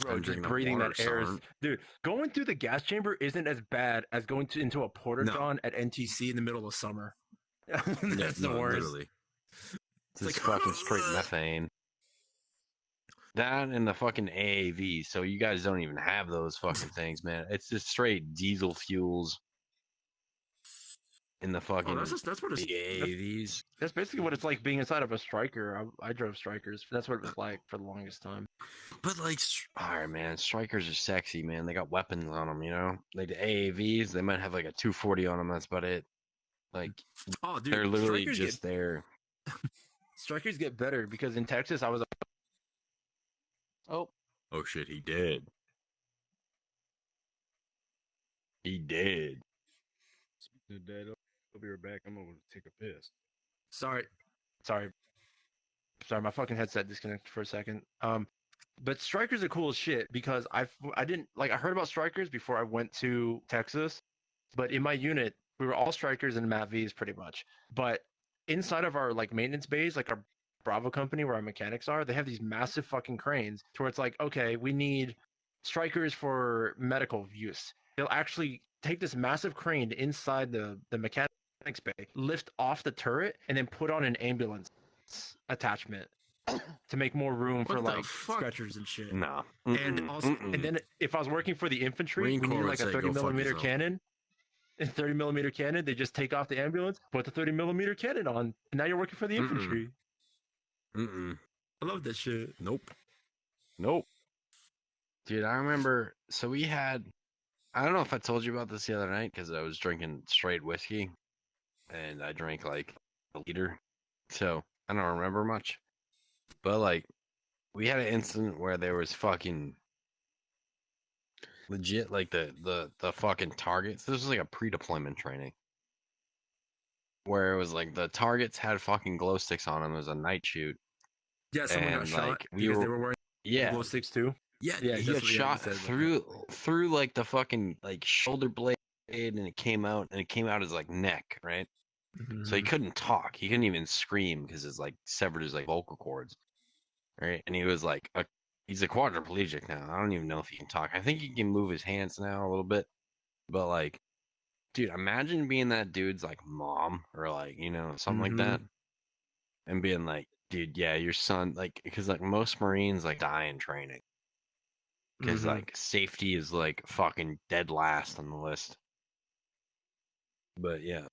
Bro, I'm just drinking breathing water, that air, son. dude. Going through the gas chamber isn't as bad as going into a porta No. john at NTC in the middle of summer. That's Yeah, the no, worst. literally. It's just fucking straight methane. That and the fucking AAV. So you guys don't even have those fucking things, man. It's just straight diesel fuels in the fucking that's what it's. big AAVs. That's basically what it's like being inside of a striker. I drove strikers. That's what it was like for the longest time. But like, All right, man. Strikers are sexy, man. They got weapons on them, you know. Like the AAVs, they might have like a 240 on them. That's about it. Like oh, dude, they're literally strikers just there. Strikers get better because in Texas I was. Oh shit, he did. He did. Dad, I'll be right back. I'm gonna take a piss. Sorry, my fucking headset disconnected for a second. But strikers are cool as shit because I heard about strikers before I went to Texas, but in my unit we were all strikers and Matt V's pretty much. But inside of our like maintenance bays, like our Bravo company where our mechanics are, they have these massive fucking cranes to where it's like, okay, we need strikers for medical use. They'll actually take this massive crane inside the mechanics bay, lift off the turret, and then put on an ambulance attachment to make more room for like stretchers and shit. No. And also, and then if I was working for the infantry, Marine we Corps needed would like a say, 30 "Go fuck millimeter yourself." cannon. A 30 millimeter cannon, they just take off the ambulance, put the 30 millimeter cannon on, and now you're working for the infantry. I love that shit. Nope. Dude, I remember. So we had. I don't know if I told you about this the other night because I was drinking straight whiskey, and I drank like a liter, so I don't remember much. But like, we had an incident where there was fucking legit like the fucking targets. This was like a pre-deployment training where it was like the targets had fucking glow sticks on them. It was a night shoot. Yeah, someone got And, shot like, because they were wearing Yeah, glow sticks too. Yeah, Yeah, he that's got what- yeah, shot he said through like the fucking like shoulder blade, and it came out his like neck, right? So he couldn't talk. He couldn't even scream because it's like severed his like vocal cords, right? And he was like he's a quadriplegic now. I don't even know if he can talk. I think he can move his hands now a little bit, but like, dude, imagine being that dude's like mom or like something like that, and being like, dude, yeah, your son, like, because like most Marines like die in training. Because like safety is like fucking dead last on the list. But yeah,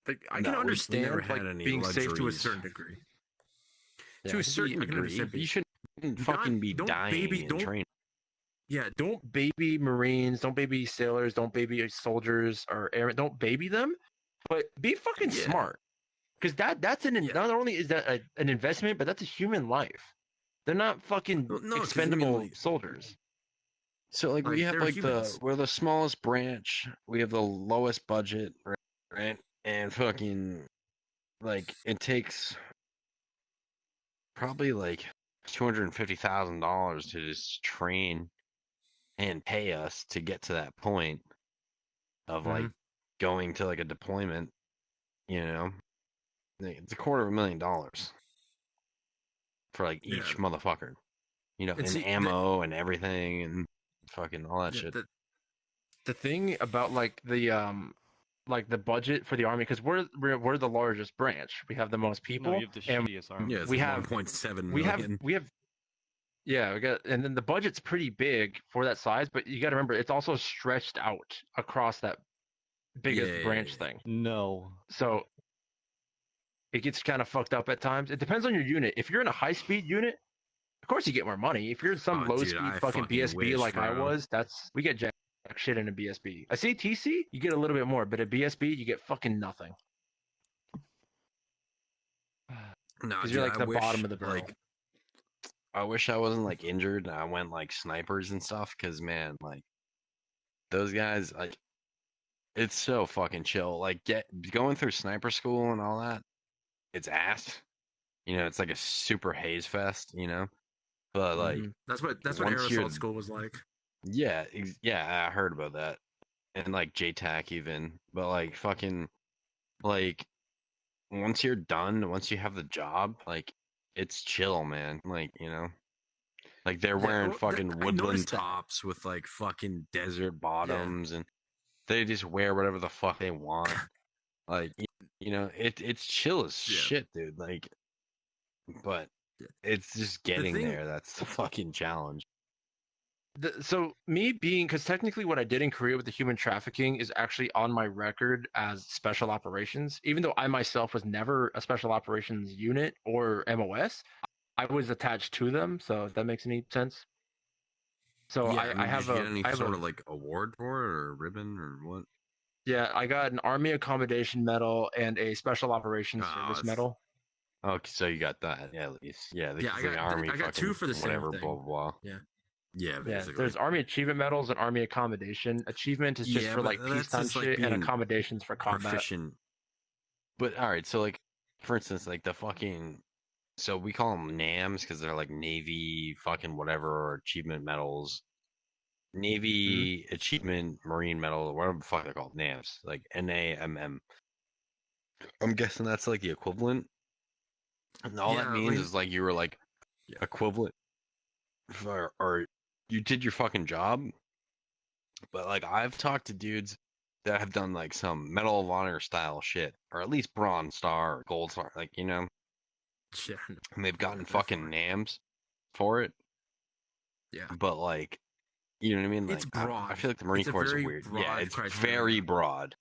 Like, I No, can we understand never like had any being safe to a luxuries. certain degree. to a certain I can degree, understand you shouldn't fucking be don't dying baby- in don't- training. Yeah, don't baby Marines, don't baby sailors, don't baby soldiers or airmen. Don't baby them, but be fucking Yeah. smart. Because that's not only is that an investment, but that's a human life. They're not fucking Well, no, 'cause, I mean, expendable like- soldiers. So like we Like, have they're like humans. we're the smallest branch. We have the lowest budget, right? And fucking like it takes probably like $250,000 to just train and pay us to get to that point of like going to like a deployment. It's $250,000 for like each Yeah. motherfucker. And And see, ammo and everything and fucking all that Yeah, shit. the thing about like the budget for the army, because we're the largest branch. We have the most people. No, you have the and shittiest army. Yeah, it's we like have- 1.7 we million. have yeah, we got, and then the budget's pretty big for that size, but you got to remember it's also stretched out across that biggest Yeah. branch thing. No. So it gets kind of fucked up at times. It depends on your unit. If you're in a high speed unit, of course you get more money. If you're in some Oh, low dude, speed I fucking fucking BSB wish, like I bro. was, we get jack shit in a BSB. I say TC, you get a little bit more, but a BSB you get fucking nothing. No, Because you're like the bottom of the barrel. Like, I wish I wasn't like injured and I went like snipers and stuff, because man, like those guys, like it's so fucking chill. Like going through sniper school and all that, it's ass. It's like a super haze fest, But like, that's what once air you're- assault school was like. yeah, I heard about that, and like JTAC even, but like fucking, like once you're done, once you have the job, like it's chill, man. Like Like they're wearing fucking I woodland noticed that. tops with like fucking desert bottoms, and they just wear whatever the fuck they want. Like you know, it's chill as Yeah. shit, dude. Like, but Yeah. it's just getting thing- there. That's the fucking challenge. So me being, because technically what I did in Korea with the human trafficking is actually on my record as special operations, even though I myself was never a special operations unit or MOS, I was attached to them. So if that makes any sense. So Yeah, I mean, I have did you a get any I have sort a of like award for it or ribbon or what? yeah, I got an Army Accommodation Medal and a Special Operations Oh, Service it's- Medal. Okay, so you got that, yeah, at least, yeah. Yeah, Because the army, I got two fucking for the same whatever, thing. blah blah blah. Yeah, Yeah, basically. there's Army Achievement Medals and Army Accommodation. Achievement is just Yeah, for but like that's peacetime just, like, shit, and being accommodations for combat. proficient. But all right, so like, for instance, like the fucking, so we call them NAMs because they're like Navy fucking whatever or achievement medals, Navy Achievement Marine Medal, whatever the fuck they're called, NAMs, like NAMM. I'm guessing that's like the equivalent. And all that Yeah, I means mean- is like you were like Yeah. equivalent for, or you did your fucking job. But like I've talked to dudes that have done like some Medal of Honor style shit, or at least Bronze Star or Gold Star, like you know, Yeah, and they've gotten that fucking far. NAMs for it. Yeah. But like, you know what I mean? Like, It's I broad. feel like the Marine It's a Corps is very weird. Yeah, broad it's criteria. very broad.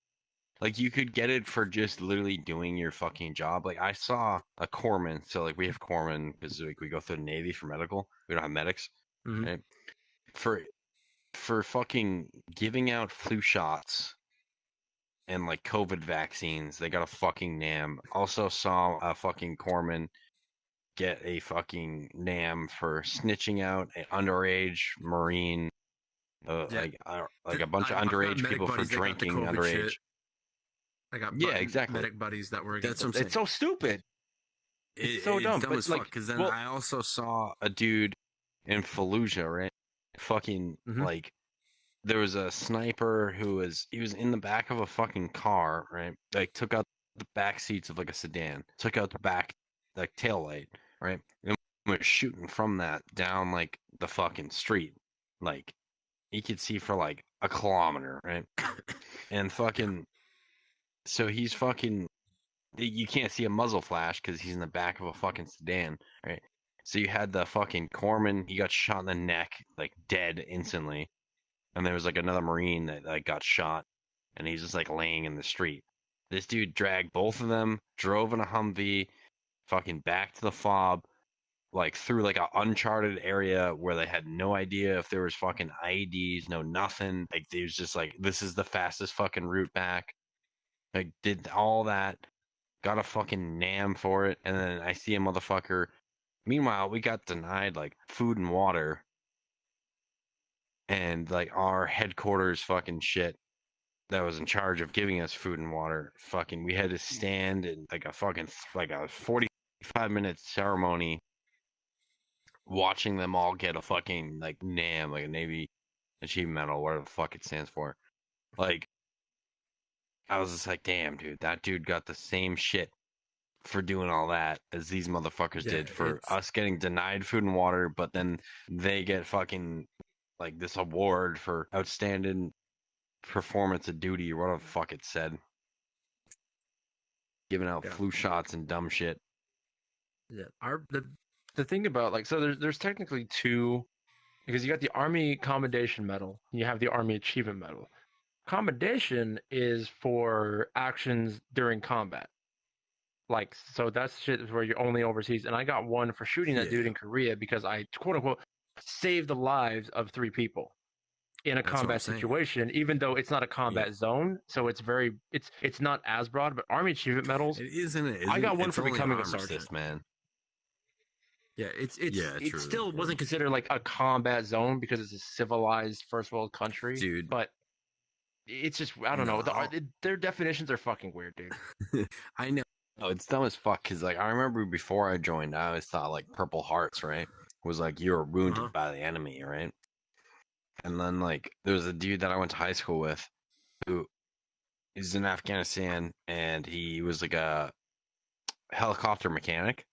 Like you could get it for just literally doing your fucking job. Like I saw a corpsman, so like we have corpsmen because like we go through the Navy for medical. We don't have medics, Mhm. right? For fucking giving out flu shots and like COVID vaccines, they got a fucking NAM. Also saw a fucking corpsman get a fucking NAM for snitching out an underage Marine, Yeah. like a bunch of I've got underage medic people for buddies that got the drinking COVID underage. shit. I got Yeah, exactly. medic buddies that were. That's what I'm saying. It's so stupid. It's so dumb, It's dumb but, as like, fuck. Because then Well, I also saw a dude in Fallujah, right? Fucking Mhm. like there was a sniper who was in the back of a fucking car, right? Like took out the back seats of like a sedan, took out the back like tail light, right? And was shooting from that down like the fucking street. Like you could see for like a kilometer, right? And fucking so he's fucking you can't see a muzzle flash because he's in the back of a fucking sedan, right? So you had the fucking corpsman, he got shot in the neck, like dead instantly. And there was like another Marine that like got shot and he's just like laying in the street. This dude dragged both of them, drove in a Humvee, fucking back to the fob, like through like an uncharted area where they had no idea if there was fucking IEDs, no nothing. Like they was just like, this is the fastest fucking route back. Like did all that, got a fucking NAM for it, and then I see a motherfucker. Meanwhile, we got denied like food and water, and like our headquarters fucking shit that was in charge of giving us food and water. Fucking, we had to stand in like a fucking like a 45-minute ceremony, watching them all get a fucking like NAM, like a Navy Achievement Medal, whatever the fuck it stands for. Like, I was just like, damn, dude, that dude got the same shit for doing all that as these motherfuckers Yeah, did for it's- us getting denied food and water, but then they get fucking like this award for outstanding performance of duty or whatever the fuck it said. Giving out Yeah. flu shots and dumb shit. Yeah. The thing about, like, so there's technically two, because you got the Army Commendation Medal, and you have the Army Achievement Medal. Commendation is for actions during combat. Like, so that's shit where you're only overseas. And I got one for shooting that dude Yeah. in Korea because I, quote unquote, saved the lives of 3 people in a That's what I'm combat saying. situation, even though it's not a combat zone. So it's very, it's not as broad, but Army Achievement Medals, It isn't. It? I got one It's for only becoming a armor sergeant. This man. Yeah, it It still wasn't considered like a combat zone because it's a civilized first world country, Dude. but it's just, I don't know. No. Their definitions are fucking weird, dude. I know. Oh, it's dumb as fuck. Cause like I remember before I joined, I always thought like Purple Hearts, right, was like you were wounded Uh-huh. by the enemy, right? And then like there was a dude that I went to high school with, who is in Afghanistan, and he was like a helicopter mechanic.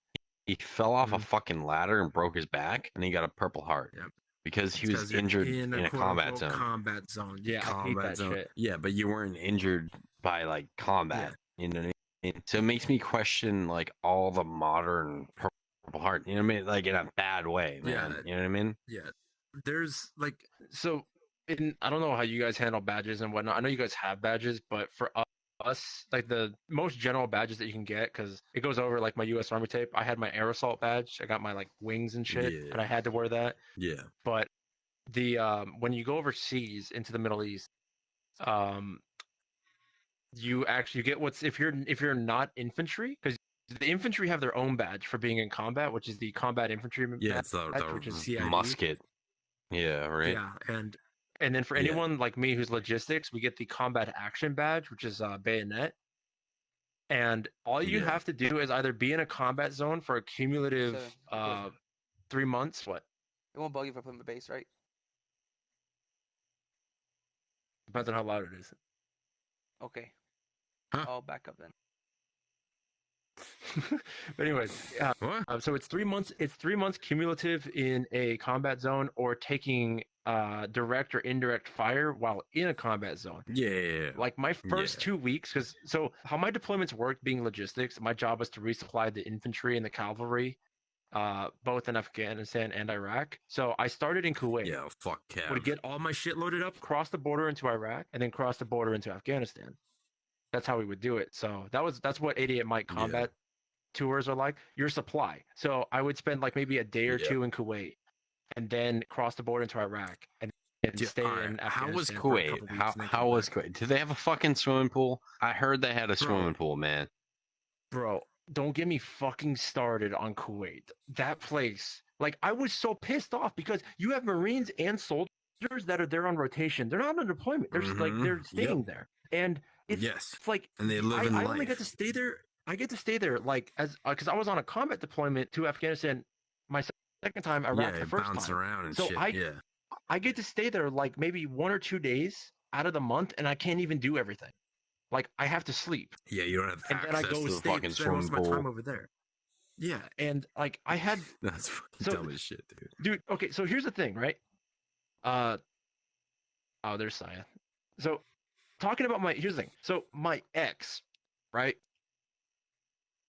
he fell off a Mhm. fucking ladder and broke his back, and he got a Purple Heart Yep. because he It's was 'cause you're injured in in a quote combat unquote zone. combat zone. Yeah, I hate combat that zone. shit. Yeah, but you weren't injured by like combat. You know what I mean? So it makes me question like all the modern Purple Heart. You know what I mean? Like in a bad way, man. Yeah. You know what I mean? Yeah. There's like So, I don't know how you guys handle badges and whatnot. I know you guys have badges, but for us, like the most general badges that you can get, because it goes over like my U.S. Army tape. I had my air assault badge. I got my like wings and shit, Yeah. and I had to wear that. yeah. But the when you go overseas into the Middle East, um, you get what's if you're not infantry, because the infantry have their own badge for being in combat, which is the combat infantry Yeah, badge, it's the which is CID. Musket. Yeah, right. Yeah, and then for Yeah. anyone like me who's logistics, we get the combat action badge, which is bayonet. And all you Yeah. have to do is either be in a combat zone for a cumulative So, 3 months. What? it won't bug you if I put my base, right? Depends on how loud it is. Okay. Huh? I'll back up then. But anyways, What? so it's 3 months. It's 3 months cumulative in a combat zone, or taking direct or indirect fire while in a combat zone. Yeah. Like my first 2 weeks, because so how my deployments worked, being logistics, my job was to resupply the infantry and the cavalry, both in Afghanistan and Iraq. So I started in Kuwait. Yeah, fuck Kev. Would get all my shit loaded up, cross the border into Iraq, and then cross the border into Afghanistan. That's how we would do it. So that's what 88 Mike combat tours are like. Your supply. So I would spend like maybe a day or two in Kuwait, and then cross the border into Iraq, and stay in Afghanistan. How was for a Kuwait? couple weeks, and then How come was back. Kuwait? Did they have a fucking swimming pool? I heard they had a swimming pool, man. Bro, don't get me fucking started on Kuwait. That place, like, I was so pissed off because you have Marines and soldiers that are there on rotation. They're not on deployment. They're just like they're staying there, and it's like, and they live in I life. only get to stay there. I get to stay there like as because I was on a combat deployment to Afghanistan my second time, Iraq the first bounce time. around and So shit. I get to stay there like maybe 1 or 2 days out of the month, and I can't even do everything. Like, I have to sleep, Yeah, you don't have and then I access go to the stay, fucking spend most of my swimming time pool. over there. Yeah, and like I had, That's fucking So- dumb as shit, dude. dude. Okay, so here's the thing, right? Oh, there's Saya. So, talking about here's the thing. So my ex, right?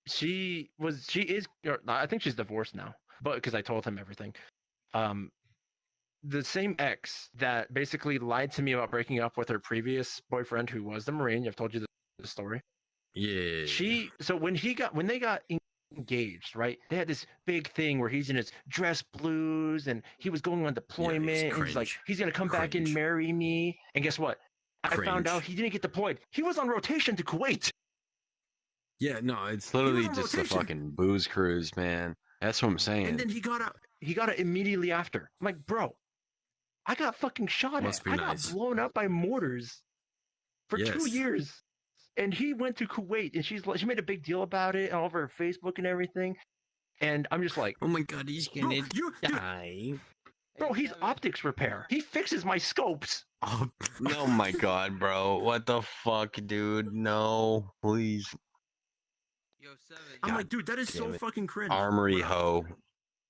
She is, or, I think she's divorced now, but because I told him everything. The same ex that basically lied to me about breaking up with her previous boyfriend, who was the Marine. I've told you the story. Yeah. So when they got engaged, right? They had this big thing where he's in his dress blues and he was going on deployment, and he's like, cringe. he's gonna come back and Cringe. marry me. And guess what? I found out Cringe. he didn't get deployed. He was on rotation to Kuwait. Yeah, no, it's It's literally on just rotation. a fucking booze cruise, man. That's what I'm saying. And then he got out immediately after. I'm like, bro, I got fucking shot Must at. be I nice. got blown up by mortars for 2 Yes. years. And he went to Kuwait, and she made a big deal about it all over Facebook and everything. And I'm just like, Oh my god, he's bro, gonna dude, die. bro, he's Kevin, optics repair. He fixes my scopes. Oh, Oh my god, bro. What the fuck, dude? No, please. Yo, Seven. I'm God like, dude, that is so damn it. fucking cringe. Armory What up? hoe.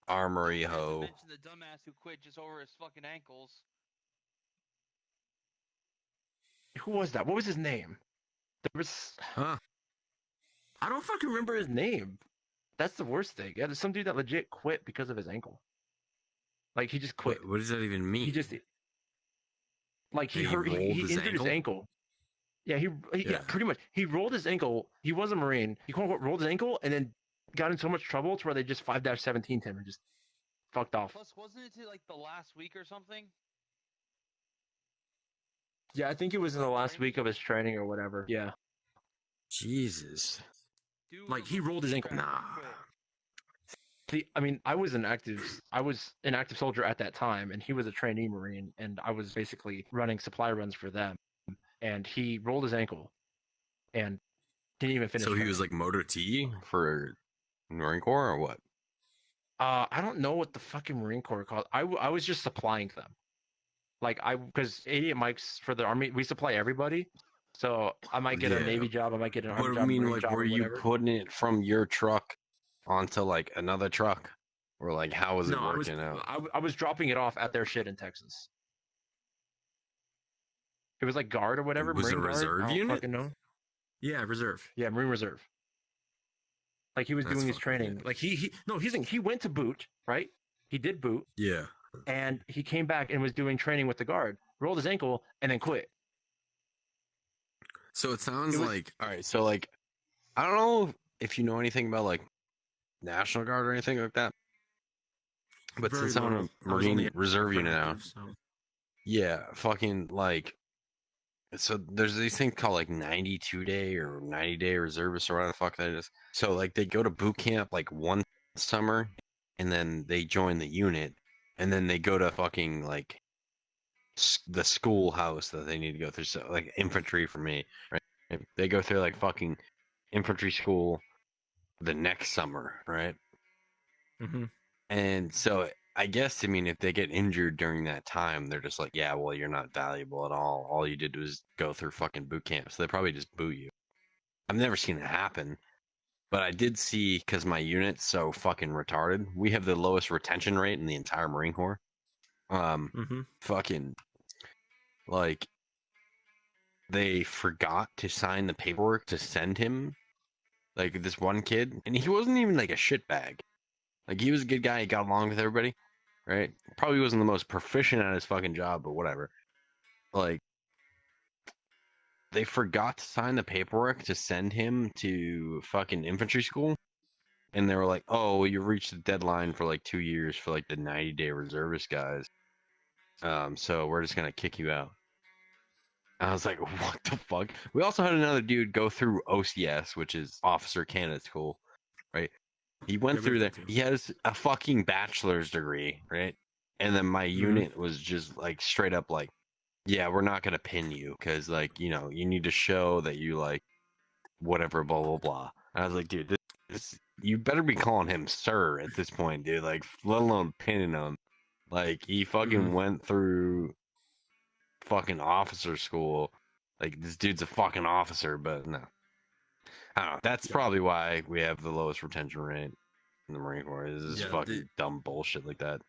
Armory Not to hoe. mention the dumbass who quit just over his fucking ankles. Who was that? What was his name? There was. Huh? I don't fucking remember his name. That's the worst thing. Yeah, there's some dude that legit quit because of his ankle. Like, he just quit. What does that even mean? He just, like, he He hurt. He rolled his injured his ankle. Yeah, yeah, Yeah. pretty much. He rolled his ankle. He was a Marine. He quote unquote rolled his ankle and then got in so much trouble to where they just 5-17 him and just fucked off. Plus, wasn't it to like the last week or something? Yeah, I think it was in the last week of his training or whatever. Yeah. Jesus. Dude Like, was he on rolled his ankle. track to Nah. quit. I mean, I was an active soldier at that time, and he was a trainee Marine, and I was basically running supply runs for them. And he rolled his ankle, and didn't even finish. So he training. was like motor T? For Marine Corps or what? I don't know what the fucking Marine Corps called. I was just supplying them, like because 88 mics for the Army, we supply everybody. So I might get a Yeah. Navy job, I might get an Army What job, I mean, Marine like, job, were or you whatever. Putting it from your truck onto like another truck, or like how was it No, working out? I was dropping it off at their shit in Texas. It was like guard or whatever, Was it Marine a guard. reserve I don't unit? fucking know. Yeah, reserve. Yeah, Marine Reserve. Like he was That's doing his fucking training. good. Like he went to boot, right? He did boot, Yeah. and he came back and was doing training with the guard. Rolled his ankle and then quit. So it sounds It was- like All right, so like I don't know if you know anything about like National Guard or anything like that, but very since I'm in little. a I was only Marine Reserve unit now, active, so. yeah, fucking like. So there's these things called like 92-day or 90-day reservists or whatever the fuck that is. So like they go to boot camp like one summer, and then they join the unit, and then they go to fucking like the schoolhouse that they need to go through. So like infantry for me, right? They go through like fucking infantry school the next summer, right? Mm-hmm. And so I guess, I mean, if they get injured during that time, they're just like, yeah, well, you're not valuable at all. All you did was go through fucking boot camp. So they probably just boot you. I've never seen it happen, but I did see, because my unit's so fucking retarded, we have the lowest retention rate in the entire Marine Corps. Mm-hmm. Fucking, like, they forgot to sign the paperwork to send him, like, this one kid, and he wasn't even like a shitbag. Like, he was a good guy. He got along with everybody, right? Probably wasn't the most proficient at his fucking job, but whatever. Like, they forgot to sign the paperwork to send him to fucking infantry school. And they were like, oh, well, you reached the deadline for like 2 years for like the 90-day reservist guys. So we're just going to kick you out. I was like, what the fuck? We also had another dude go through OCS, which is Officer Candidate School, right? He went Yeah, we through did there. too. He has a fucking bachelor's degree, right? And then my unit was just like straight up like, yeah, we're not gonna pin you because like you need to show that you like whatever blah blah blah. And I was like, dude, this you better be calling him sir at this point, dude. Like, let alone pinning him. Like he fucking went through fucking officer school. Like this dude's a fucking officer, but no. I don't know. That's Yeah. probably why we have the lowest retention rate in the Marine Corps. Is this Yeah, fucking dumb bullshit like that.